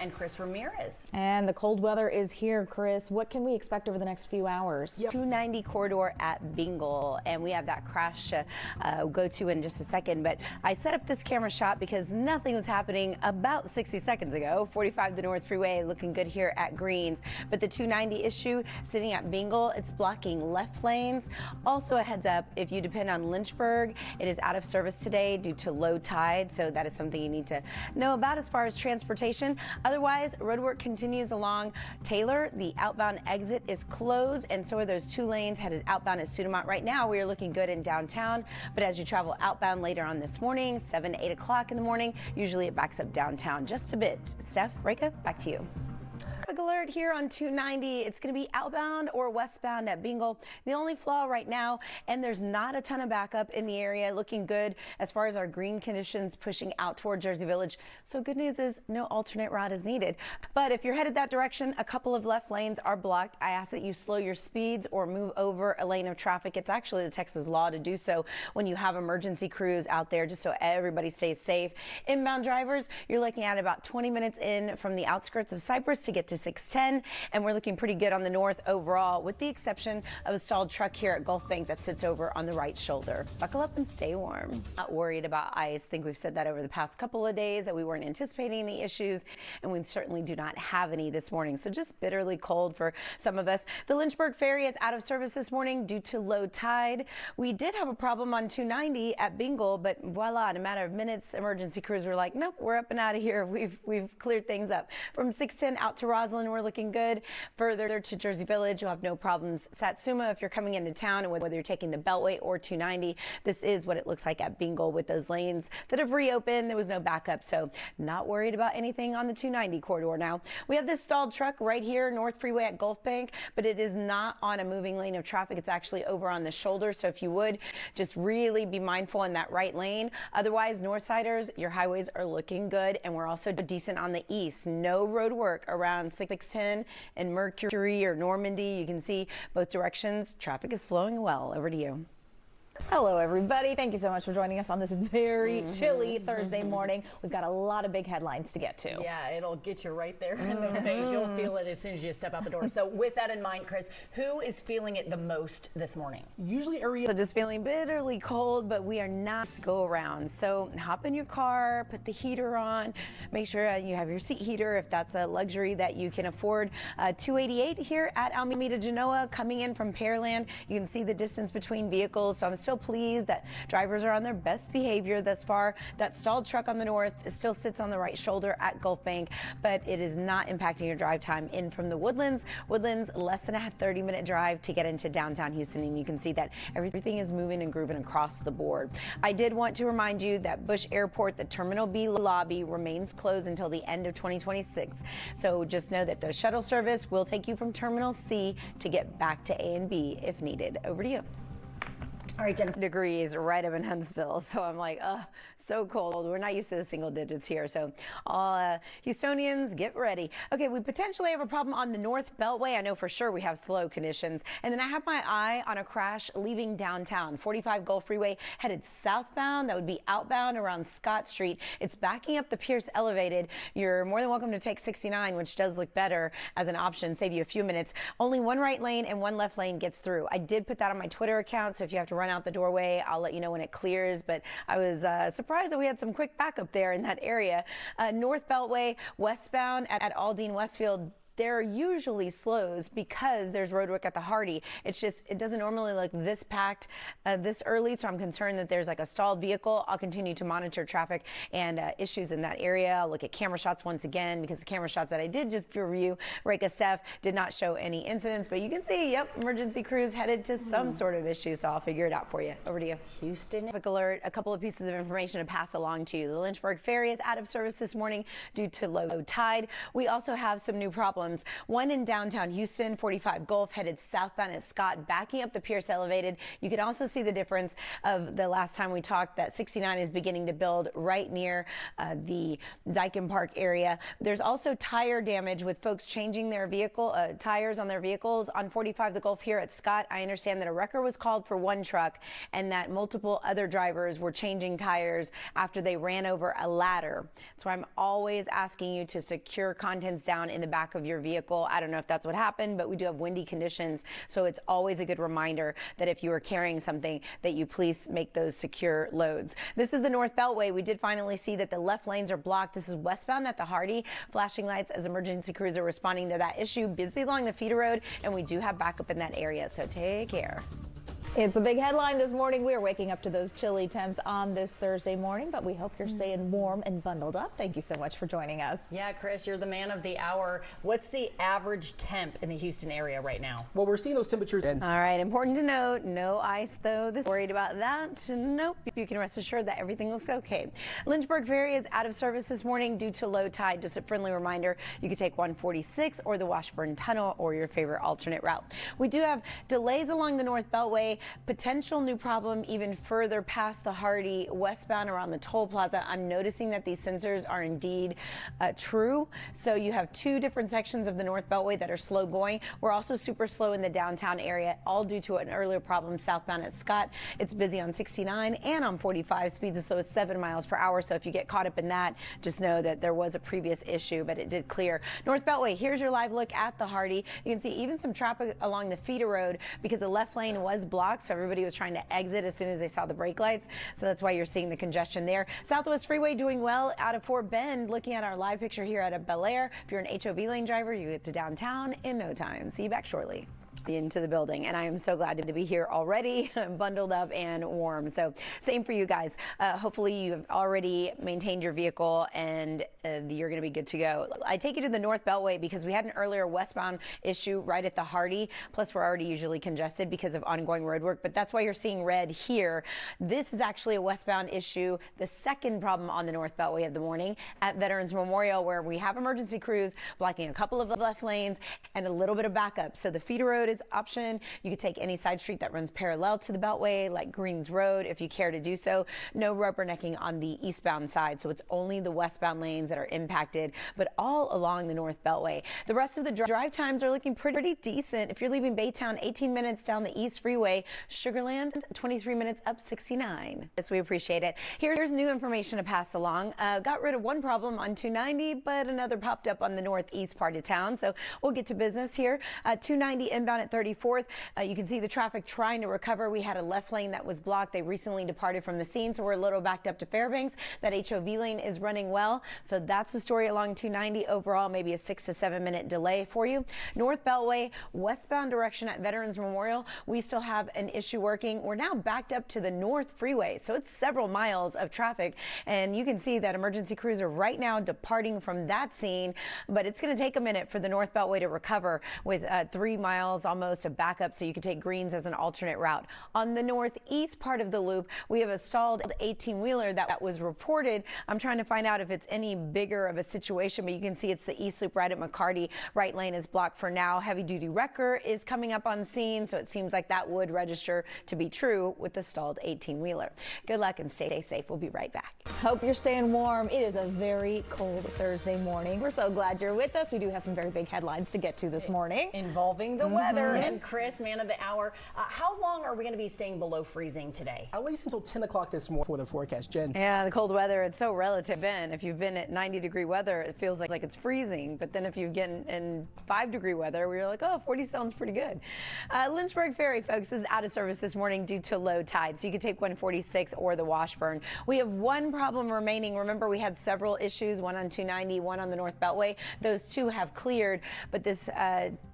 and Chris Ramirez. And the cold weather is here, Chris. What can we expect over the next few hours? 290 corridor at Bingle, and we have that crash go to in just a second. But I set up this camera shot because nothing was happening about 60 seconds ago. 45 the North Freeway looking good here at Greens. But the 290 issue sitting at Bingle, it's blocking left lanes. Also a heads up, if you depend on Lynchburg, it is out of service today due to low tide. So that is something you need to know about as far as transportation. Otherwise, roadwork continues along Taylor. The outbound exit is closed, and so are those 2 lanes headed outbound at Sudamont. Right now, we are looking good in downtown, but as you travel outbound later on this morning, 7 to 8 o'clock in the morning, usually it backs up downtown just a bit. Steph, Reyna, back to you. Traffic alert here on 290. It's going to be outbound or westbound at Bingle. The only flaw right now, and there's not a ton of backup in the area, looking good as far as our green conditions pushing out toward Jersey Village. So good news is no alternate route is needed. But if you're headed that direction, a couple of left lanes are blocked. I ask that you slow your speeds or move over a lane of traffic. It's actually the Texas law to do so when you have emergency crews out there, just so everybody stays safe. Inbound drivers, you're looking at about 20 minutes in from the outskirts of Cypress to get to 610, and we're looking pretty good on the north overall, with the exception of a stalled truck here at Gulf Bank that sits over on the right shoulder. Buckle up and stay warm. Not worried about ice. I think we've said that over the past couple of days that we weren't anticipating any issues, and we certainly do not have any this morning. So just bitterly cold for some of us. The Lynchburg ferry is out of service this morning due to low tide. We did have a problem on 290 at Bingle, but voila, in a matter of minutes, emergency crews were like, nope, we're up and out of here. We've cleared things up. From 610 out to Roslyn, we're looking good. Further to Jersey Village, you'll have no problems. Satsuma, if you're coming into town, and whether you're taking the Beltway or 290, this is what it looks like at Bingle with those lanes that have reopened. There was no backup, so not worried about anything on the 290 corridor now. We have this stalled truck right here, North Freeway at Gulf Bank, but it is not on a moving lane of traffic. It's actually over on the shoulder, so if you would, just really be mindful in that right lane. Otherwise, Northsiders, your highways are looking good, and we're also decent on the east. No road work around 610 and Mercury or Normandy. You can see both directions. Traffic is flowing well. Over to you. Hello, everybody. Thank you so much for joining us on this very chilly Thursday morning. We've got a lot of big headlines to get to. Yeah, it'll get you right there in the face. You'll feel it as soon as you step out the door. So with that in mind, Chris, who is feeling it the most this morning? Usually areas are just feeling bitterly cold, but we are not go around. So hop in your car, put the heater on, make sure you have your seat heater if that's a luxury that you can afford. 288 here at Alameda Genoa coming in from Pearland. You can see the distance between vehicles, so I'm still pleased that drivers are on their best behavior thus far. That stalled truck on the north still sits on the right shoulder at Gulf Bank, but it is not impacting your drive time in from the Woodlands. Woodlands, less than a 30-minute drive to get into downtown Houston, and you can see that everything is moving and grooving across the board. I did want to remind you that Bush Airport, the Terminal B lobby, remains closed until the end of 2026. So just know that the shuttle service will take you from Terminal C to get back to A and B if needed. Over to you. All right, Jennifer. Degrees right up in Huntsville, so I'm like, so cold. We're not used to the single digits here, so all Houstonians, get ready. Okay, we potentially have a problem on the North Beltway. I know for sure we have slow conditions. And then I have my eye on a crash leaving downtown. 45 Gulf Freeway headed southbound. That would be outbound around Scott Street. It's backing up the Pierce Elevated. You're more than welcome to take 69, which does look better as an option, save you a few minutes. Only one right lane and one left lane gets through. I did put that on my Twitter account, so if you have to run out the doorway, I'll let you know when it clears, but I was surprised that we had some quick backup there in that area. North Beltway westbound at Aldine Westfield, there are usually slows because there's roadwork at the Hardy. It's just, it doesn't normally look this packed this early, so I'm concerned that there's like a stalled vehicle. I'll continue to monitor traffic and issues in that area. I'll look at camera shots once again, because the camera shots that I did just review, Reyna, Steph, did not show any incidents, but you can see, yep, emergency crews headed to some sort of issue, so I'll figure it out for you. Over to you. Houston. Traffic alert, a couple of pieces of information to pass along to you. The Lynchburg ferry is out of service this morning due to low tide. We also have some new problems problems. One in downtown Houston, 45 Gulf, headed southbound at Scott, backing up the Pierce elevated. You can also see the difference of the last time we talked that 69 is beginning to build right near the Dyken Park area. There's also tire damage with folks changing their tires on their vehicles on 45 the Gulf here at Scott. I understand that a wrecker was called for one truck and that multiple other drivers were changing tires after they ran over a ladder. So I'm always asking you to secure contents down in the back of your vehicle. I don't know if that's what happened, but we do have windy conditions, so it's always a good reminder that if you are carrying something that you please make those secure loads. This is the North Beltway. We did finally see that the left lanes are blocked. This is westbound at the Hardy. Flashing lights as emergency crews are responding to that issue. Busy along the feeder road, and we do have backup in that area, so take care. It's a big headline this morning. We are waking up to those chilly temps on this Thursday morning, but we hope you're staying warm and bundled up. Thank you so much for joining us. Yeah, Chris, you're the man of the hour. What's the average temp in the Houston area right now? Well, we're seeing those temperatures. All right, important to note, no ice though. Worried about that? Nope. You can rest assured that everything looks okay. Lynchburg Ferry is out of service this morning due to low tide. Just a friendly reminder, you could take 146 or the Washburn Tunnel or your favorite alternate route. We do have delays along the North Beltway. Potential new problem even further past the Hardy westbound around the toll plaza. I'm noticing that these sensors are indeed true. So you have two different sections of the North Beltway that are slow going. We're also super slow in the downtown area, all due to an earlier problem southbound at Scott. It's busy on 69 and on 45, speeds as slow as 7 miles per hour. So if you get caught up in that, just know that there was a previous issue, but it did clear. North Beltway, here's your live look at the Hardy. You can see even some traffic along the feeder road because the left lane was blocked. So everybody was trying to exit as soon as they saw the brake lights. So that's why you're seeing the congestion there. Southwest Freeway doing well out of Fort Bend. Looking at our live picture here out of Bel Air. If you're an HOV lane driver, you get to downtown in no time. See you back shortly. Into the building, and I am so glad to be here already, bundled up and warm. So same for you guys. Hopefully you have already maintained your vehicle and you're going to be good to go. I take you to the North Beltway because we had an earlier westbound issue right at the Hardy. Plus we're already usually congested because of ongoing road work, but that's why you're seeing red here. This is actually a westbound issue. The second problem on the North Beltway of the morning at Veterans Memorial, where we have emergency crews blocking a couple of the left lanes and a little bit of backup. So the feeder road is option. You could take any side street that runs parallel to the Beltway, like Greens Road, if you care to do so. No rubbernecking on the eastbound side, so it's only the westbound lanes that are impacted, but all along the North Beltway. The rest of the drive times are looking pretty decent. If you're leaving Baytown, 18 minutes down the East Freeway. Sugarland, 23 minutes up 69. Yes, we appreciate it. Here's new information to pass along. Got rid of one problem on 290, but another popped up on the northeast part of town, so we'll get to business here. 290 inbound at 34th. You can see the traffic trying to recover. We had a left lane that was blocked. They recently departed from the scene, so we're a little backed up to Fairbanks. That HOV lane is running well, so that's the story along 290. Overall, maybe a 6 to 7 minute delay for you. North Beltway, westbound direction at Veterans Memorial, we still have an issue working. We're now backed up to the North Freeway, so it's several miles of traffic, and you can see that emergency crews are right now departing from that scene, but it's going to take a minute for the North Beltway to recover with 3 miles almost of backup, so you can take Greens as an alternate route. On the northeast part of the loop, we have a stalled 18-wheeler that was reported. I'm trying to find out if it's any bigger of a situation, but you can see it's the east loop right at McCarty. Right lane is blocked for now. Heavy-duty wrecker is coming up on scene, so it seems like that would register to be true with the stalled 18-wheeler. Good luck and stay safe. We'll be right back. Hope you're staying warm. It is a very cold Thursday morning. We're so glad you're with us. We do have some very big headlines to get to this morning. Involving the weather. And Chris, man of the hour, how long are we going to be staying below freezing today? At least until 10 o'clock this morning for the forecast, Jen. Yeah, the cold weather, it's so relative. If you've been at 90-degree weather, it feels like it's freezing. But then if you get in 5-degree weather, we're like, oh, 40 sounds pretty good. Lynchburg Ferry, folks, is out of service this morning due to low tide. So you can take 146 or the Washburn. We have one problem remaining. Remember, we had several issues, one on 290, one on the North Beltway. Those two have cleared, but this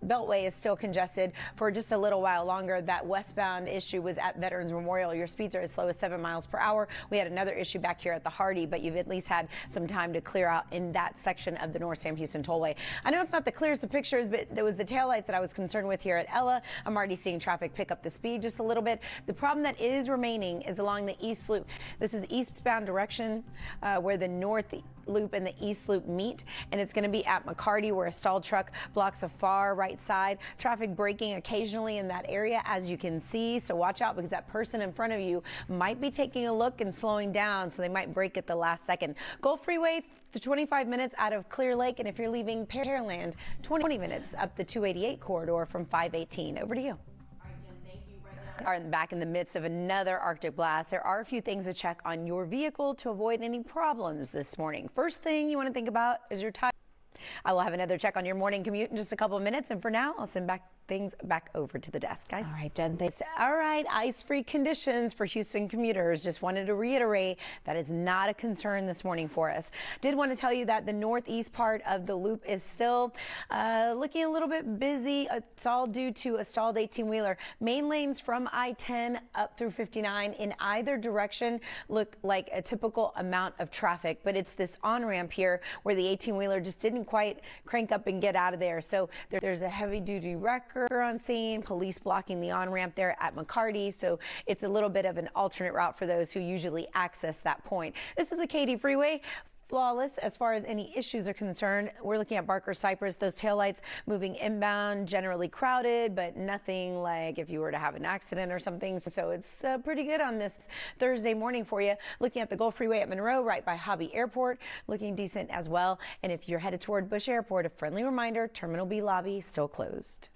Beltway is still congested for just a little while longer. That westbound issue was at Veterans Memorial. Your speeds are as slow as 7 miles per hour. We had another issue back here at the Hardy, but you've at least had some time to clear out in that section of the North Sam Houston Tollway. I know it's not the clearest of pictures, but there was the taillights that I was concerned with here at Ella. I'm already seeing traffic pick up the speed just a little bit. The problem that is remaining is along the east loop. This is eastbound direction where the Loop and the East Loop meet, and it's going to be at McCarty, where a stalled truck blocks a far right side. Traffic braking occasionally in that area, as you can see, so watch out because that person in front of you might be taking a look and slowing down, so they might brake at the last second. Gulf Freeway to 25 minutes out of Clear Lake, and if you're leaving Pearland, 20 minutes up the 288 corridor from 518. Over to you. Are back in the midst of another Arctic blast. There are a few things to check on your vehicle to avoid any problems this morning. First thing you want to think about is your tire. I will have another check on your morning commute in just a couple of minutes, and for now, I'll send things back over to the desk, guys. All right, Jen, thanks. All right, ice-free conditions for Houston commuters. Just wanted to reiterate that is not a concern this morning for us. Did want to tell you that the northeast part of the loop is still looking a little bit busy. It's all due to a stalled 18-wheeler. Main lanes from I-10 up through 59 in either direction look like a typical amount of traffic, but it's this on-ramp here where the 18-wheeler just didn't quite crank up and get out of there. So there's a heavy-duty wrecker on scene, police blocking the on-ramp there at McCarty, so it's a little bit of an alternate route for those who usually access that point. This is the Katy Freeway. Flawless as far as any issues are concerned. We're looking at Barker Cypress, those taillights moving inbound, generally crowded, but nothing like if you were to have an accident or something. So it's pretty good on this Thursday morning for you. Looking at the Gulf Freeway at Monroe, right by Hobby Airport, looking decent as well. And if you're headed toward Bush Airport, a friendly reminder, Terminal B lobby still closed.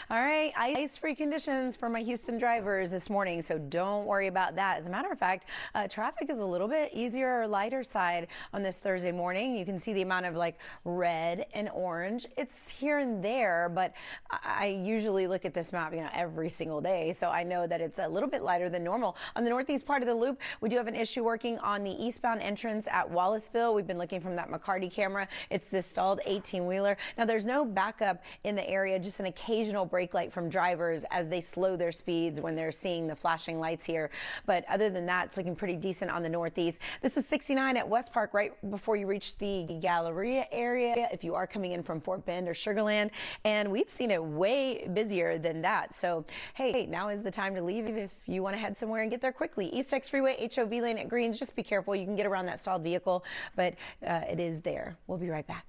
All right, ice-free conditions for my Houston drivers this morning, so don't worry about that. As a matter of fact, traffic is a little bit easier or lighter side on this Thursday morning. You can see the amount of like red and orange. It's here and there, but I usually look at this map, every single day, so I know that it's a little bit lighter than normal. On the northeast part of the loop, we do have an issue working on the eastbound entrance at Wallaceville. We've been looking from that McCarty camera. It's this stalled 18-wheeler. Now, there's no backup in the area, just an occasional brake light from drivers as they slow their speeds when they're seeing the flashing lights here. But other than that, it's looking pretty decent on the northeast. This is 69 at West Park, right before you reach the Galleria area, if you are coming in from Fort Bend or Sugar Land. And we've seen it way busier than that. So, hey, now is the time to leave if you want to head somewhere and get there quickly. East Tex Freeway, HOV lane at Greens. Just be careful. You can get around that stalled vehicle, but it is there. We'll be right back.